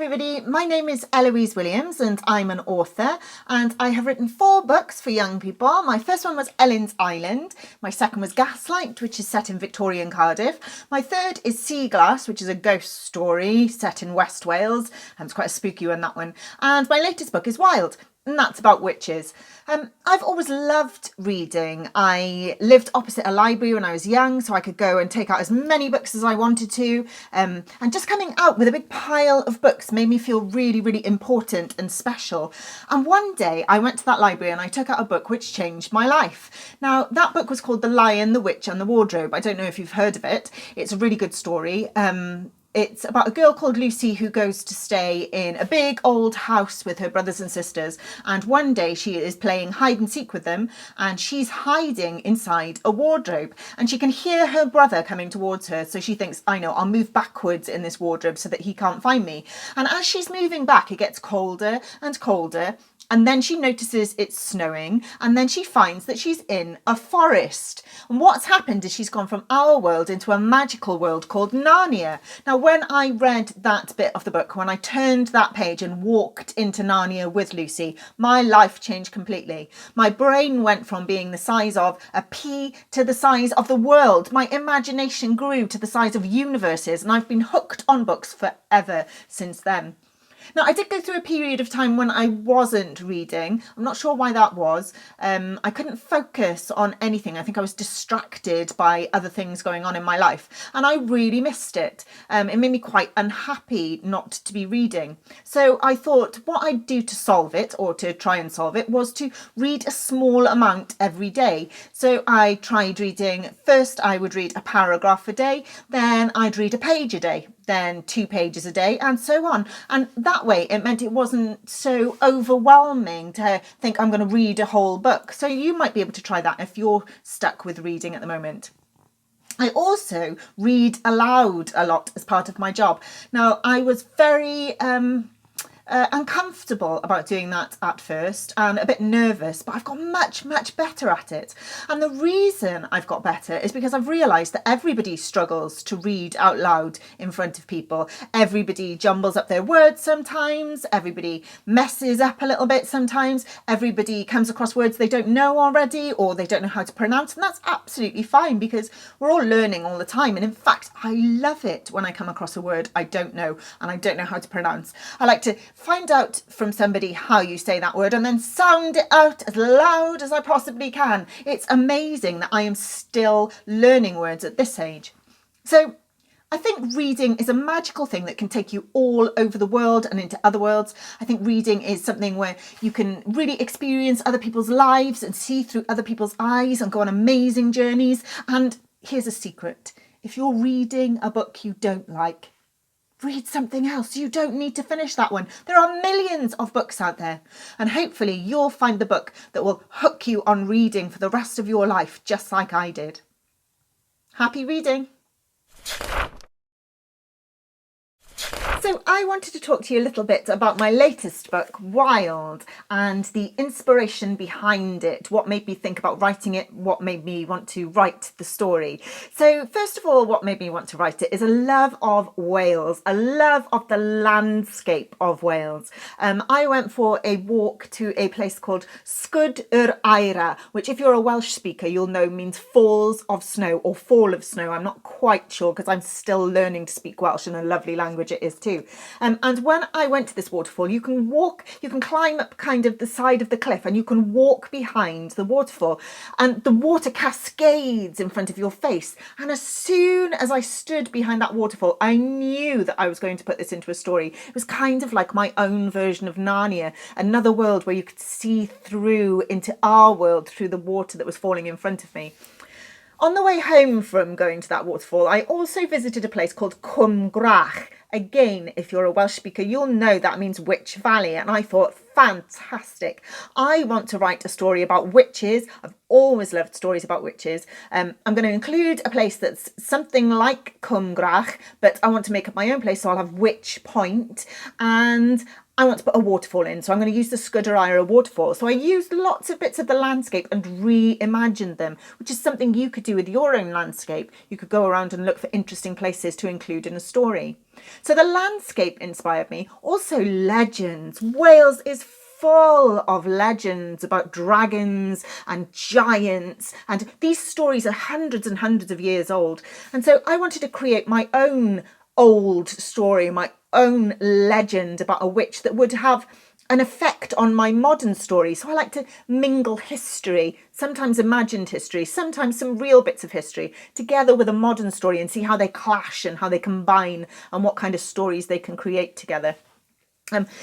everybody, my name is Eloise Williams and I'm an author, and I have written 4 books for young people. My first one was Ellen's Island, my second was Gaslight, which is set in Victorian Cardiff, my third is Sea Glass, which is a ghost story set in West Wales, and it's quite a spooky one, that one, and my latest book is Wild, and that's about witches. I've always loved reading. I lived opposite a library when I was young, so I could go and take out as many books as I wanted to. And just coming out with a big pile of books made me feel really, really important and special. And one day I went to that library and I took out a book which changed my life. Now, that book was called The Lion, the Witch and the Wardrobe. I don't know if you've heard of it. It's a really good story. It's about a girl called Lucy who goes to stay in a big old house with her brothers and sisters, and one day she is playing hide and seek with them, and she's hiding inside a wardrobe, and she can hear her brother coming towards her, so she thinks, I know, I'll move backwards in this wardrobe so that he can't find me. And as she's moving back, it gets colder and colder, and then she notices it's snowing, and then she finds that she's in a forest. And what's happened is she's gone from our world into a magical world called Narnia. Now, when I read that bit of the book, when I turned that page and walked into Narnia with Lucy, my life changed completely. My brain went from being the size of a pea to the size of the world. My imagination grew to the size of universes, and I've been hooked on books forever since then. Now, I did go through a period of time when I wasn't reading. I'm not sure why that was. I couldn't focus on anything. I think I was distracted by other things going on in my life, and I really missed it. It made me quite unhappy not to be reading. So I thought what I'd do to solve it, or to try and solve it, was to read a small amount every day. So I tried reading. First, I would read a paragraph a day, then I'd read a page a day, then 2 pages a day, and so on. And that way it meant it wasn't so overwhelming to think I'm going to read a whole book. So you might be able to try that if you're stuck with reading at the moment. I also read aloud a lot as part of my job. Now, I was very uncomfortable about doing that at first, and a bit nervous, but I've got much better at it. And the reason I've got better is because I've realised that everybody struggles to read out loud in front of people. Everybody jumbles up their words sometimes, everybody messes up a little bit sometimes, everybody comes across words they don't know already, or they don't know how to pronounce, and that's absolutely fine because we're all learning all the time. And in fact, I love it when I come across a word I don't know and I don't know how to pronounce. I like to find out from somebody how you say that word and then sound it out as loud as I possibly can. It's amazing that I am still learning words at this age. So I think reading is a magical thing that can take you all over the world and into other worlds. I think reading is something where you can really experience other people's lives and see through other people's eyes and go on amazing journeys. And here's a secret. If you're reading a book you don't like, read something else. You don't need to finish that one. There are millions of books out there, and hopefully you'll find the book that will hook you on reading for the rest of your life, just like I did. Happy reading! So I wanted to talk to you a little bit about my latest book, Wild, and the inspiration behind it, what made me think about writing it, what made me want to write the story. So first of all, what made me want to write it is a love of Wales, a love of the landscape of Wales. I went for a walk to a place called Sgwd yr Eira, which if you're a Welsh speaker, you'll know means falls of snow or fall of snow. I'm not quite sure because I'm still learning to speak Welsh, and a lovely language it is too. And when I went to this waterfall, you can climb up kind of the side of the cliff and you can walk behind the waterfall, and the water cascades in front of your face. And as soon as I stood behind that waterfall, I knew that I was going to put this into a story. It was kind of like my own version of Narnia, another world where you could see through into our world through the water that was falling in front of me. On the way home from going to that waterfall, I also visited a place called Cwm Gwrach. Again, if you're a Welsh speaker, you'll know that means Witch Valley. And I thought, fantastic. I want to write a story about witches. I've always loved stories about witches. I'm going to include a place that's something like Cwm Gwrach, but I want to make up my own place, so I'll have Witch Point. And I want to put a waterfall in, so I'm going to use the Scuderia waterfall. So I used lots of bits of the landscape and reimagined them, which is something you could do with your own landscape. You could go around and look for interesting places to include in a story. So the landscape inspired me. Also legends. Wales is full of legends about dragons and giants, and these stories are hundreds and hundreds of years old. And so I wanted to create my own old story, my own legend about a witch that would have an effect on my modern story. So I like to mingle history, sometimes imagined history, sometimes some real bits of history, together with a modern story and see how they clash and how they combine and what kind of stories they can create together.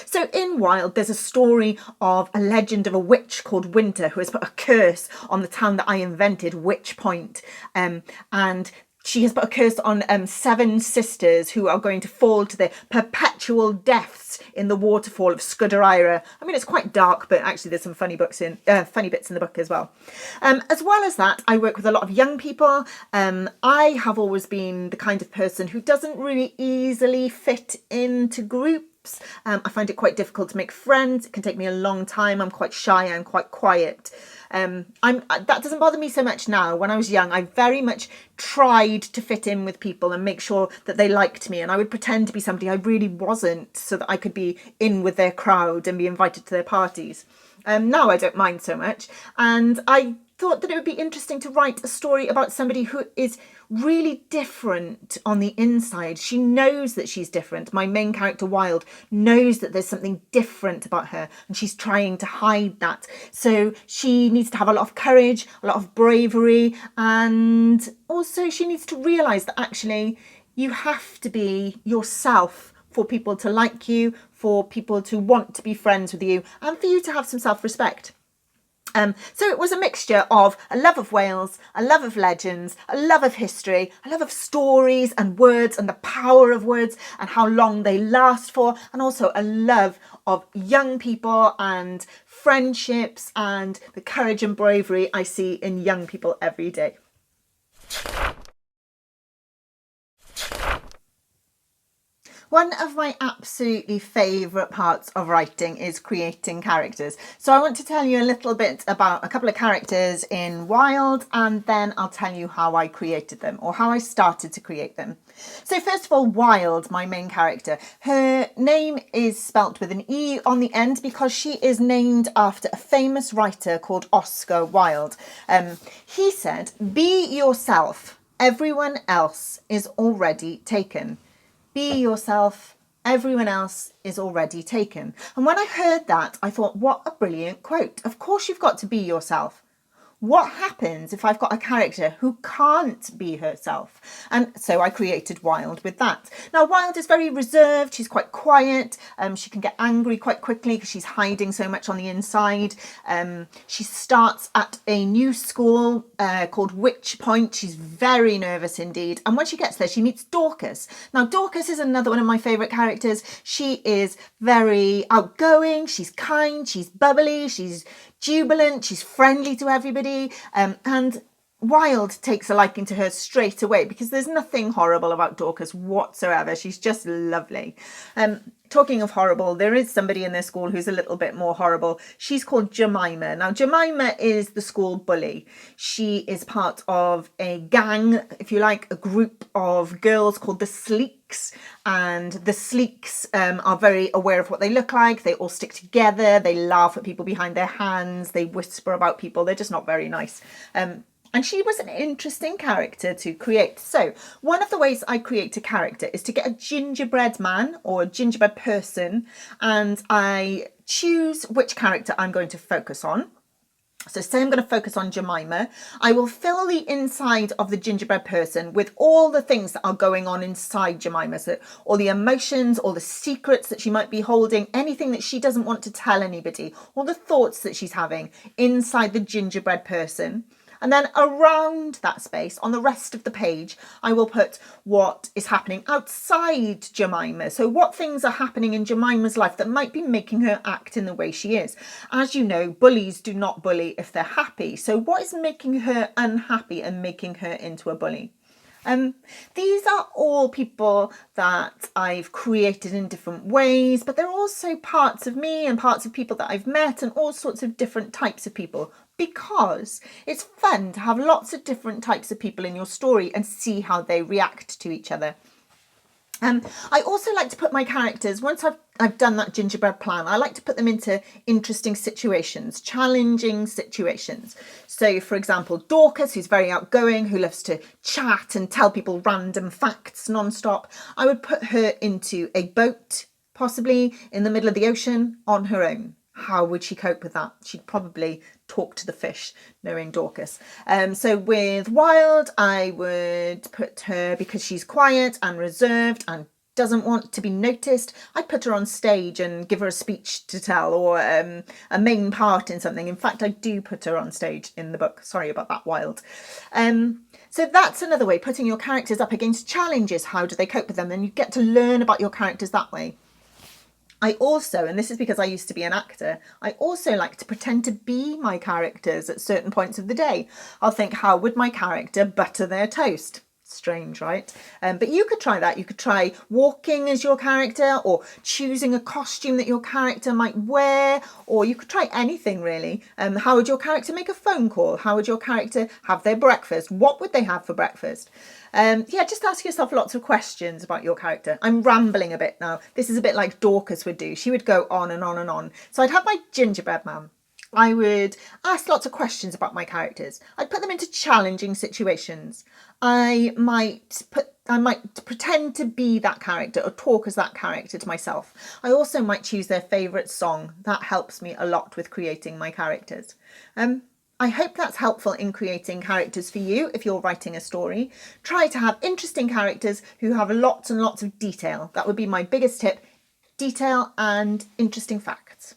So in Wild, there's a story of a legend of a witch called Winter who has put a curse on the town that I invented, Witch Point, and she has put a curse on 7 sisters who are going to fall to their perpetual deaths in the waterfall of Scuderia. I mean, it's quite dark, but actually there's some funny bits in the book as well. As well as that, I work with a lot of young people. I have always been the kind of person who doesn't really easily fit into groups. I find it quite difficult to make friends. It can take me a long time. I'm quite shy. I'm quite quiet. That doesn't bother me so much now. When I was young, I very much tried to fit in with people and make sure that they liked me, and I would pretend to be somebody I really wasn't so that I could be in with their crowd and be invited to their parties. Now I don't mind so much, and I thought that it would be interesting to write a story about somebody who is really different on the inside. She knows that she's different. My main character, Wild, knows that there's something different about her and she's trying to hide that. So she needs to have a lot of courage, a lot of bravery, and also she needs to realise that actually you have to be yourself for people to like you, for people to want to be friends with you, and for you to have some self-respect. So it was a mixture of a love of Wales, a love of legends, a love of history, a love of stories and words and the power of words and how long they last for, and also a love of young people and friendships and the courage and bravery I see in young people every day. One of my absolutely favourite parts of writing is creating characters. So I want to tell you a little bit about a couple of characters in Wild, and then I'll tell you how I created them or how I started to create them. So first of all, Wild, my main character, her name is spelt with an E on the end because she is named after a famous writer called Oscar Wilde. He said, "Be yourself, everyone else is already taken. Be yourself, everyone else is already taken." And when I heard that, I thought, what a brilliant quote. Of course you've got to be yourself. What happens if I've got a character who can't be herself? And so I created Wild with that. Now, Wild is very reserved. She's quite quiet. She can get angry quite quickly because she's hiding so much on the inside. She starts at a new school called Witch Point. She's very nervous indeed. And when she gets there, she meets Dorcas. Now, Dorcas is another one of my favourite characters. She is very outgoing. She's kind. She's bubbly. She's jubilant, she's friendly to everybody, and Wild takes a liking to her straight away because there's nothing horrible about Dorcas whatsoever. She's just lovely. Talking of horrible, there is somebody in their school who's a little bit more horrible. She's called Jemima. Now, Jemima is the school bully. She is part of a gang, if you like, a group of girls called the Sleeks. And the Sleeks are very aware of what they look like. They all stick together. They laugh at people behind their hands. They whisper about people. They're just not very nice. And she was an interesting character to create. So one of the ways I create a character is to get a gingerbread man or a gingerbread person, and I choose which character I'm going to focus on. So say I'm going to focus on Jemima. I will fill the inside of the gingerbread person with all the things that are going on inside Jemima. So all the emotions, all the secrets that she might be holding, anything that she doesn't want to tell anybody, all the thoughts that she's having inside the gingerbread person. And then around that space, on the rest of the page, I will put what is happening outside Jemima. So what things are happening in Jemima's life that might be making her act in the way she is. As you know, bullies do not bully if they're happy. So what is making her unhappy and making her into a bully? These are all people that I've created in different ways, but they're also parts of me and parts of people that I've met and all sorts of different types of people, because it's fun to have lots of different types of people in your story and see how they react to each other. I also like to put my characters, once I've done that gingerbread plan, I like to put them into interesting situations, challenging situations. So, for example, Dorcas, who's very outgoing, who loves to chat and tell people random facts non-stop, I would put her into a boat, possibly in the middle of the ocean, on her own. How would she cope with that? She'd probably talk to the fish, knowing Dorcas. So with Wild, I would put her, because she's quiet and reserved and doesn't want to be noticed, I'd put her on stage and give her a speech to tell, or a main part in something. In fact, I do put her on stage in the book. Sorry about that, Wild. So that's another way, putting your characters up against challenges. How do they cope with them? And you get to learn about your characters that way. I also, and this is because I used to be an actor, I also like to pretend to be my characters at certain points of the day. I'll think, how would my character butter their toast? Strange, right? But you could try that. You could try walking as your character, or choosing a costume that your character might wear, or you could try anything really. How would your character make a phone call? How would your character have their breakfast? What would they have for breakfast? Just ask yourself lots of questions about your character. I'm rambling a bit now. This is a bit like Dorcas would do. She would go on and on and on. So I'd have my gingerbread man. I would ask lots of questions about my characters. I'd put them into challenging situations. I might pretend to be that character or talk as that character to myself. I also might choose their favourite song. That helps me a lot with creating my characters. I hope that's helpful in creating characters for you if you're writing a story. Try to have interesting characters who have lots and lots of detail. That would be my biggest tip. Detail and interesting facts.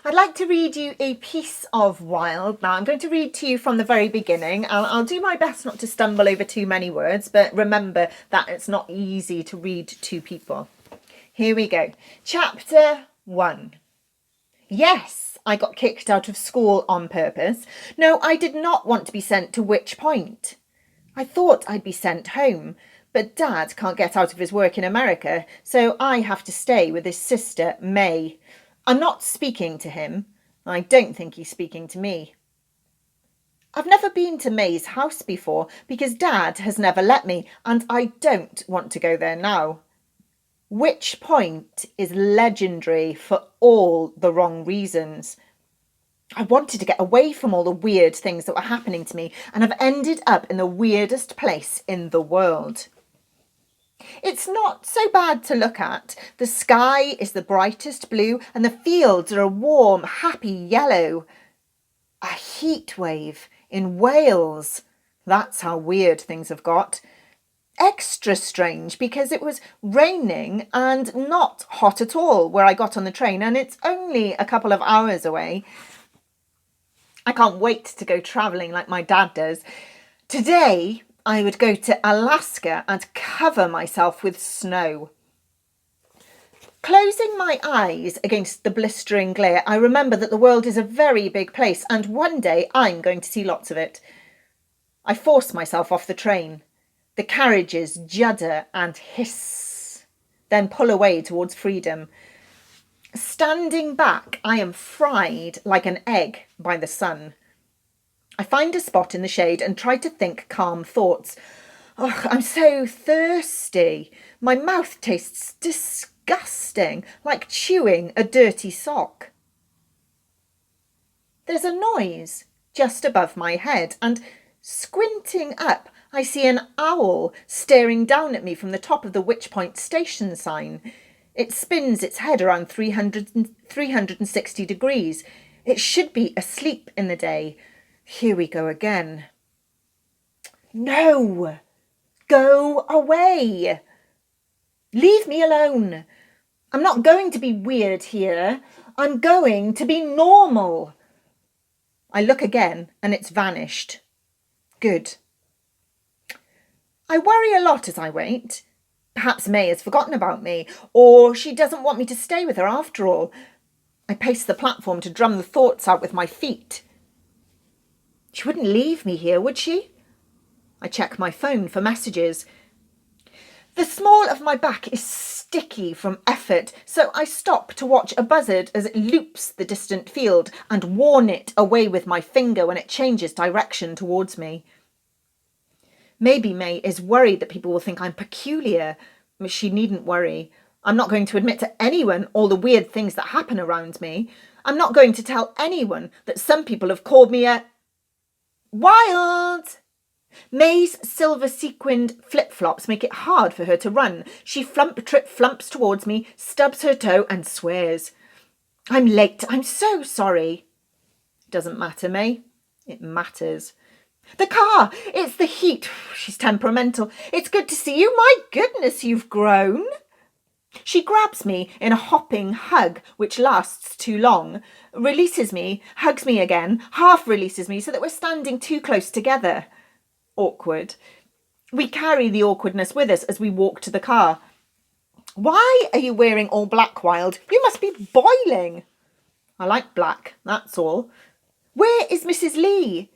I'd like to read you a piece of Wild. Now, I'm going to read to you from the very beginning. I'll do my best not to stumble over too many words, but remember that it's not easy to read to people. Here we go. Chapter 1. Yes, I got kicked out of school on purpose. No, I did not want to be sent to Witch Point. I thought I'd be sent home, but Dad can't get out of his work in America, so I have to stay with his sister, Mae. I'm not speaking to him. I don't think he's speaking to me. I've never been to Mae's house before because Dad has never let me, and I don't want to go there now. Witch Point is legendary for all the wrong reasons. I wanted to get away from all the weird things that were happening to me, and I've ended up in the weirdest place in the world. It's not so bad to look at. The sky is the brightest blue, and the fields are a warm, happy yellow. A heat wave in Wales. That's how weird things have got. Extra strange because it was raining and not hot at all where I got on the train, and it's only a couple of hours away. I can't wait to go travelling like my dad does. Today I would go to Alaska and cover myself with snow. Closing my eyes against the blistering glare, I remember that the world is a very big place, and one day I'm going to see lots of it. I force myself off the train. The carriages judder and hiss, then pull away towards freedom. Standing back, I am fried like an egg by the sun. I find a spot in the shade and try to think calm thoughts. Oh, I'm so thirsty. My mouth tastes disgusting, like chewing a dirty sock. There's a noise just above my head, and squinting up, I see an owl staring down at me from the top of the Witch Point station sign. It spins its head around 360 degrees. It should be asleep in the day. Here we go again. No! Go away! Leave me alone. I'm not going to be weird here. I'm going to be normal. I look again and it's vanished. Good. I worry a lot as I wait. Perhaps Mae has forgotten about me, or she doesn't want me to stay with her after all. I pace the platform to drum the thoughts out with my feet. She wouldn't leave me here, would she? I check my phone for messages. The small of my back is sticky from effort, so I stop to watch a buzzard as it loops the distant field and warn it away with my finger when it changes direction towards me. Maybe Mae is worried that people will think I'm peculiar, but she needn't worry. I'm not going to admit to anyone all the weird things that happen around me. I'm not going to tell anyone that some people have called me a wild. Mae's silver sequined flip-flops make it hard for her to run. She flumps towards me, stubs her toe and swears. I'm late. I'm so sorry. Doesn't matter, Mae. It matters. The car! It's the heat. She's temperamental. It's good to see you. My goodness, you've grown. She grabs me in a hopping hug, which lasts too long, releases me, hugs me again, half releases me so that we're standing too close together. Awkward. We carry the awkwardness with us as we walk to the car. Why are you wearing all black, Wild? You must be boiling. I like black, that's all. Where is Mrs. Lee?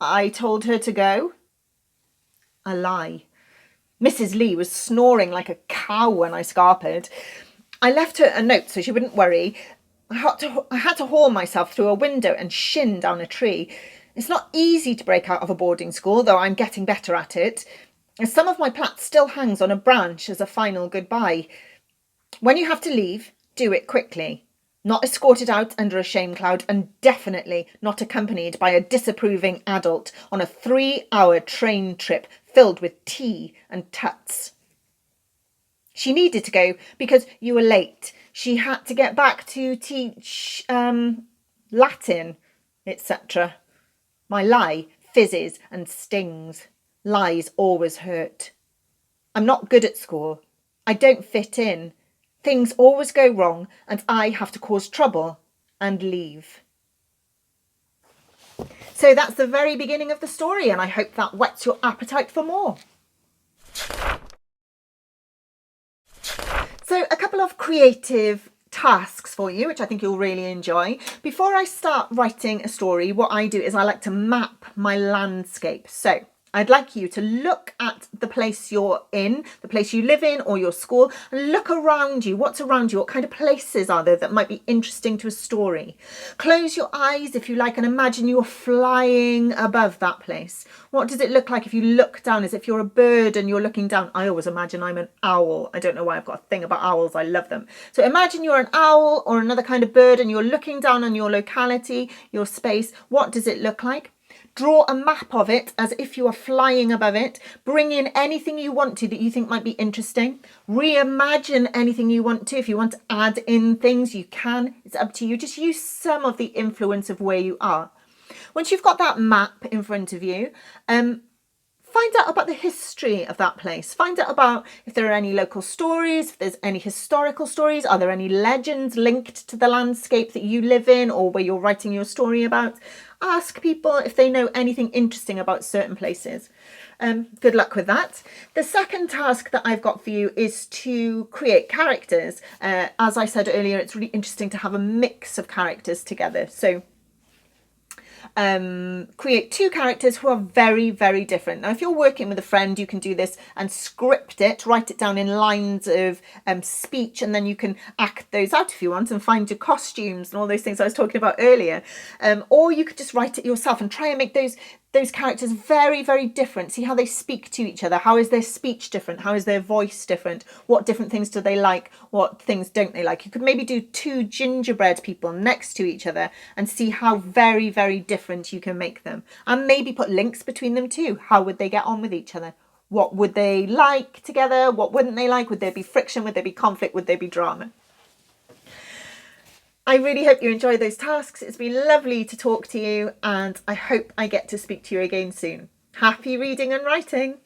I told her to go. A lie. Mrs. Lee was snoring like a cow when I scarpered. I left her a note so she wouldn't worry. I had to haul myself through a window and shin down a tree. It's not easy to break out of a boarding school, though I'm getting better at it. Some of my plait still hangs on a branch as a final goodbye. When you have to leave, do it quickly. Not escorted out under a shame cloud, and definitely not accompanied by a disapproving adult on a 3-hour train trip filled with tea and tuts. She needed to go because you were late. She had to get back to teach Latin, etc. My lie fizzes and stings. Lies always hurt. I'm not good at school. I don't fit in. Things always go wrong and I have to cause trouble and leave. So that's the very beginning of the story, and I hope that whets your appetite for more. So a couple of creative tasks for you, which I think you'll really enjoy. Before I start writing a story, what I do is I like to map my landscape. So I'd like you to look at the place you're in, the place you live in or your school, and look around you. What's around you? What kind of places are there that might be interesting to a story? Close your eyes if you like and imagine you're flying above that place. What does it look like if you look down, as if you're a bird and you're looking down? I always imagine I'm an owl. I don't know why I've got a thing about owls. I love them. So imagine you're an owl or another kind of bird and you're looking down on your locality, your space. What does it look like? Draw a map of it as if you are flying above it. Bring in anything you want to that you think might be interesting. Reimagine anything you want to. If you want to add in things, you can. It's up to you. Just use some of the influence of where you are. Once you've got that map in front of you, find out about the history of that place. Find out about if there are any local stories, if there's any historical stories. Are there any legends linked to the landscape that you live in or where you're writing your story about? Ask people if they know anything interesting about certain places. Good luck with that. The second task that I've got for you is to create characters. As I said earlier, it's really interesting to have a mix of characters together. So create 2 characters who are very, very different. Now, if you're working with a friend, you can do this and script it, write it down in lines of speech, and then you can act those out if you want and find your costumes and all those things I was talking about earlier. Or you could just write it yourself and try and make those characters very, very different. See how they speak to each other. How is their speech different? How is their voice different? What different things do they like? What things don't they like? You could maybe do 2 gingerbread people next to each other and see how very, very different you can make them. And maybe put links between them too. How would they get on with each other? What would they like together? What wouldn't they like? Would there be friction? Would there be conflict? Would there be drama? I really hope you enjoy those tasks. It's been lovely to talk to you, and I hope I get to speak to you again soon. Happy reading and writing.